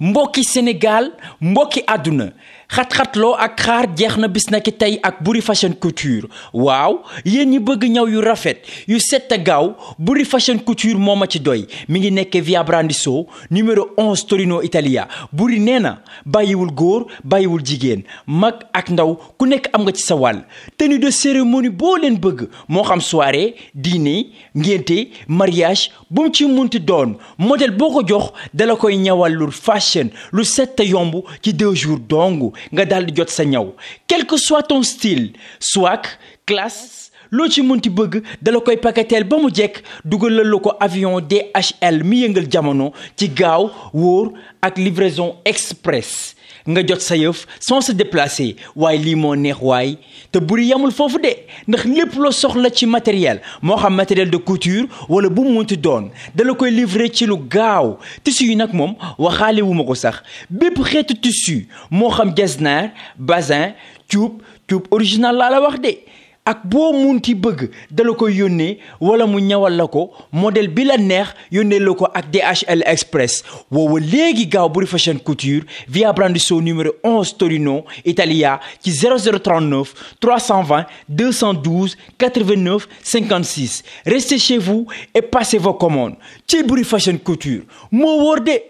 mbokki Sénégal mbokki àdduna xat-xatloo ak xaar jeex na bis na ki tey ak Boury Fashion Couture waaw yéen ñi bëgg ñaw yu rafet yu set a gaaw Boury Fashion Couture moo ma ci doy mi ngi nekkee via Brandisson numéro 11 Torino Italia Boury nee na bàyyiwul góor bàyyiwul jigéen mag ak ndaw ku nekk am nga ci sa wàll tenue de cérémonie boo leen bëgg moo xam soirée dîner ngénte mariage bu mu ci munti doon modèle boo ko jox dala koy ñawal lu fashion lu set a yomb ci 2 jours dong nga daal di jot sa ñaw quel que soit ton style swag classe loo ci munti bëgg dala koy paketeel ba mu jekk dugalal la ko avion DHL mi yëngal jamono ci gaaw wóor ak livraison express nga jot sa yëf sans se déplacer waaye lii moo neex waay te Boury yamul foofu de ndax lépp loo soxla ci matériel moo xam matériel de couture wala bu mu munti doon dala koy livrer ci lu gaaw tissu yi nag moom waxaale wu ma ko sax bépp xeetu tissu moo xam jesner bazin cuub original laa la wax de ak boo munti bëgg dala koy yónnee wala mu ñawal la ko modèle bi la neex yónnee la ko ak DHL Express woowa léegi gaaw Boury Fashion Couture via Brandisson numéro 11 Torino Italia ci 0039 320 212 89 56 restez chez vous et passez vos commandes ci Boury Fashion Couture moo wóor de.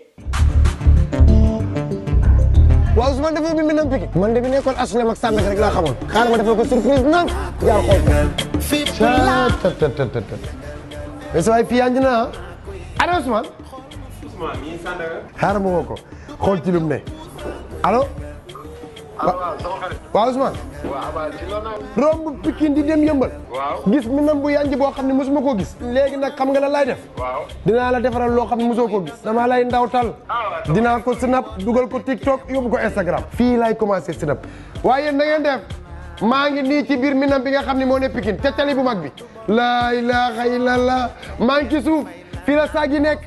waaw Ousmane dafa bi nam piki man de bi nekkoon HLM ak Sandaga rek laa xamoon xaaral ma defal ko surprise nag jaar xool ko mais sa waay fii yaa ngi na allo Ousmane mii Sandaga xaaral ma woo ko xool ci lu mu ne allo waaw Ousmane romb Pikine di dem yëmbal gis mi nam bu yanji boo xam ne mosuma koo gis léegi nag xam nga la lay def dinaa la defaral loo xam ne mosoo koo gis dama lay ndawtal dinaa ko snap dugal ko TikTok yóbbu ko Instagram fii lay commencé snap waaye na ngeen def maa ngi nii ci biir mi nam bi nga xam ne moo ne Pikine ca tali bu mag bi laa ilaaha illallah maa ngi ci suuf fii la saag yi nekk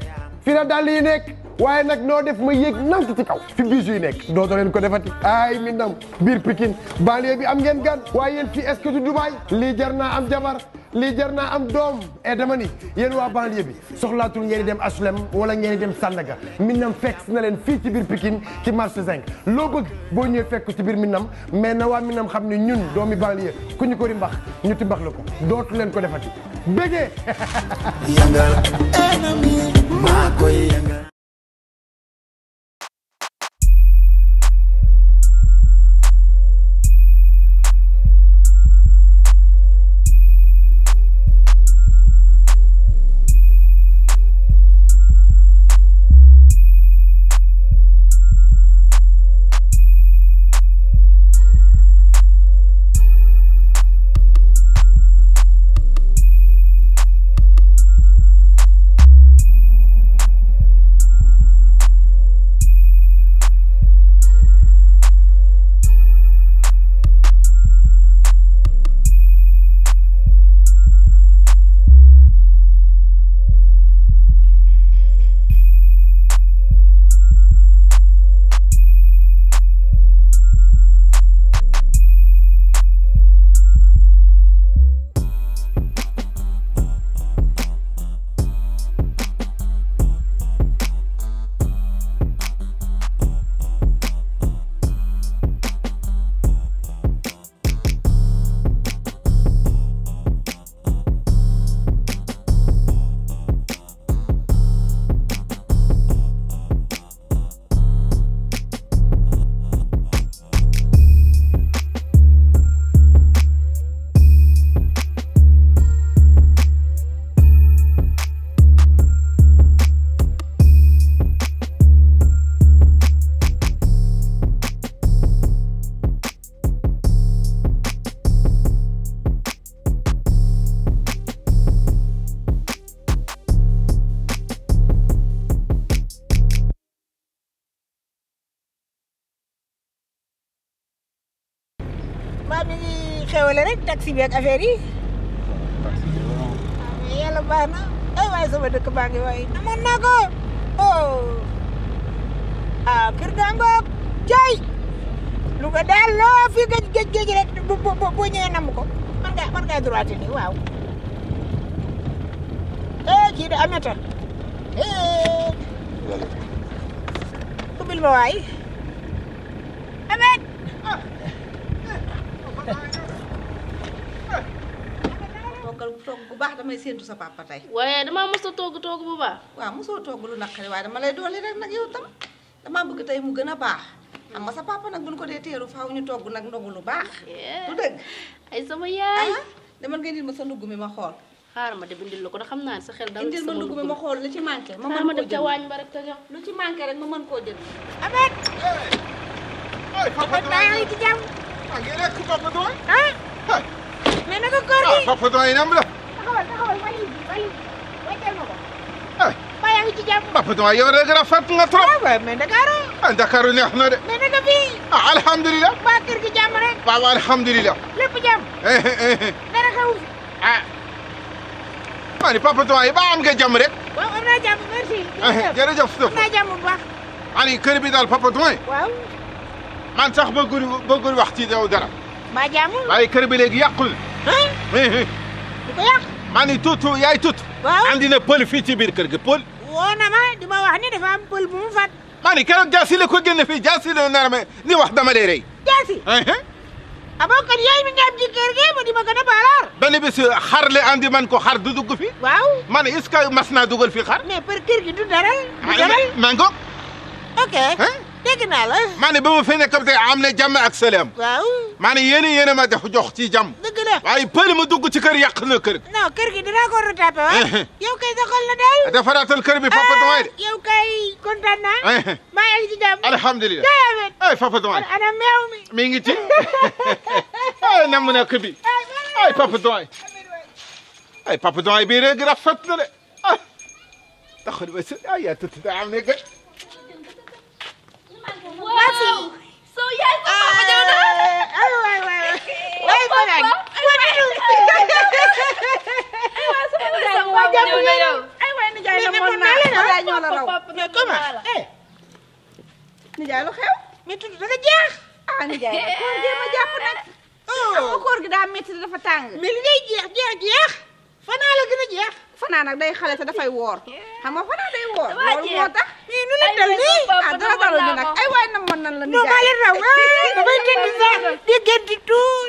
fii la dàll yi nekk waaye nag noo def ma yéeg nank ci kaw fi biis yi nekk dootoo leen ko defati ay mi ndam biir Pikine banlieue bi am ngeen gan waaye yéen fii est-ce que du Dubaï lii jar naa am jabar lii jar naa am doom et dama ni yéen waa banlieue bi soxlaatul ngeen di dem HLM wala ngeen di dem Sandaga Minam fekk na leen fii ci biir Pikine ci marché 5 loo bëgg boo ñëwee fekk ci biir Minam mais na waa Minam xam ne ñun doomi banlieue ku ñu ko rimbax ñu timbax la ko dootu leen ko defati bégee yëngal ennemi maa koy yëngal maa mi ngi xewale rek taxi bi ak affaire yi. yàlla baax na ay waay sama dëkk baa ngi waay namoon naa ko kër gaa ngoog jaay lu ko daal loo fi géej rek bu ñëwee namm ko man ngaa droite nii waaw kii de ameta ubbil ma waay Ahmed togg bu baax damay séentu sa papa tey waaye damaa mos a togg bu baax waaw mosoo togg lu naqari waaye dama lay dolli rek nag yow tam damaa bëgg tey mu gën a baax xam nga sa papa nag buñ ko dee teeru faaw ñu togg nag ndogu lu baax du dëgg ay sama yaay demal nga indil ma sa ndugg mi ma xool xaaral ma dem indil la ko da xam naa ne sa xel dal indil ma ndugg mi ma xool lu ci manqué ma ma mën dem koo ca jënd waañ ba rek te jox lu ci manqué rek ma mën koo jënd Ahmed Papa baa ngi ci jàmm ah ngi rek Papa Doy. ah mais naka koor gi Papa Doy nam la. taxawal wali wàccal ma ko ah baa yaa ngi ci jàmm Papa Doy yow rek rafet nga trop. waaw mais Dakar ah Dakar neex na de. mais naka fii ah alhamdulilah. waa kër gi jàmm rek waaw alhamdulilah. lépp jàmm dara xew ah. maa ni Papa Doy ba am nga jàmm rek. waaw am naa jàmm merci jërëjëf am naa jàmm bu baax maa ni kër bi daal Papa Doy. waaw man sax bëggul wax ci yow dara. maa jàmm waaye kër bi léegi yàqul. di ko yàq maa ni tuutu yaay tuut. waaw andi na pël fii ci biir kër gi pël. woo na ma di ma wax ni dafa am pël bu mu fat maa ni keroog jaasi la ko génne fii jaasi la nar ma ni wax dama lay rey. jaasi aboo kon yooyu mi ñaam ci kër gi ma di ma gën a baalaar benn bis xar le andi man ko xar du dugg fi. waaw ma ne est-ce que mas naa dugal fi xar. mais për kër gi du daral du daral mango. ok dégg naa la maa ne ba ma fi nekk tey am na jàmm ak salaam. waaw maa ne yéen a ma jox ci jàmm. dëgg la waaye pël mu dugg ci kër yàq na kër. non kër gi dinaa ko retapé waaw yow kay sa xol la daal defaraatal kër bi Papa Doy de. yow kay kontaan naa maa ngi ci jàmm alhamdulilah. Ahmed ay Papa Doy ana meew mi mi ngi ci. ay namm na kër bi. ay Papa Doy. ay Papa Doy bii rek rafet na de. ah taxul ba si ay yaa tuuti daa am ne gën. waaw soo yaay ko papa ñëw na ay waay waay ko nag ay waay nijaay la moon naa la ñoo la raw mais comment nijaay lu xew mais tudd dafa jeex ah nijaay koor gi ma jàpp nag xam koor gi daa métti dafa tàng mais li ngay jeex fanaa la gën a jeex fanaa nag day xale te dafay woor xam nga fanaa day woor loolu moo tax mais nu la dal nii dara dalul ñu nag ay waay na mën nan la non maa leen raw damay tëdd sax di gënti tuut